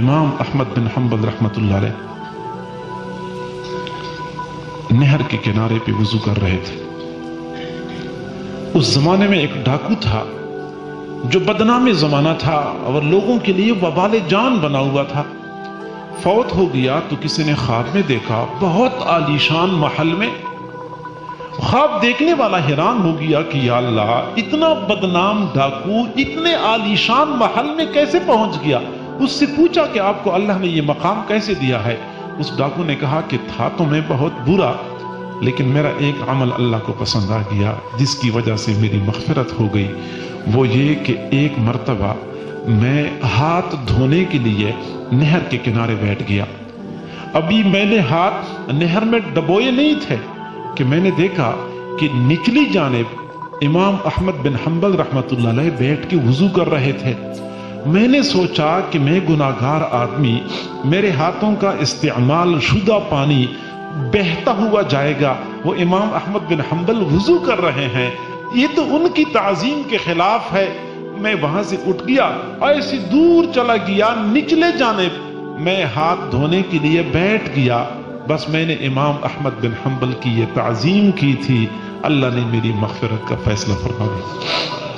امام احمد بن حنبل رحمت اللہ علیہ نہر کے کنارے پہ وضو کر رہے تھے. اس زمانے میں ایک ڈاکو تھا جو بدنام زمانہ تھا اور لوگوں کے لیے وبال جان بنا ہوا تھا. فوت ہو گیا تو کسی نے خواب میں دیکھا بہت عالیشان محل میں. خواب دیکھنے والا حیران ہو گیا کہ یا اللہ اتنا بدنام ڈاکو اتنے عالیشان محل میں کیسے پہنچ گیا. اس سے پوچھا کہ آپ کو اللہ نے یہ مقام کیسے دیا ہے. اس ڈاکو نے کہا کہ تھا تو میں بہت برا لیکن میرا ایک عمل اللہ کو پسند آ گیا جس کی وجہ سے میری مغفرت ہو گئی. وہ یہ کہ ایک مرتبہ میں ہاتھ دھونے کے لیے نہر کے کنارے بیٹھ گیا. ابھی میں نے ہاتھ نہر میں ڈبوئے نہیں تھے کہ میں نے دیکھا کہ نچلی جانب امام احمد بن حنبل رحمت اللہ علیہ بیٹھ کے وضو کر رہے تھے. میں نے سوچا کہ میں گناہگار آدمی میرے ہاتھوں کا استعمال شدہ پانی بہتا ہوا جائے گا. وہ امام احمد بن حنبل وضو کر رہے ہیں یہ تو ان کی تعظیم کے خلاف ہے. میں وہاں سے اٹھ گیا ایسی دور چلا گیا نچلے جانب میں ہاتھ دھونے کے لیے بیٹھ گیا. بس میں نے امام احمد بن حنبل کی یہ تعظیم کی تھی. اللہ نے میری مغفرت کا فیصلہ فرما دیا.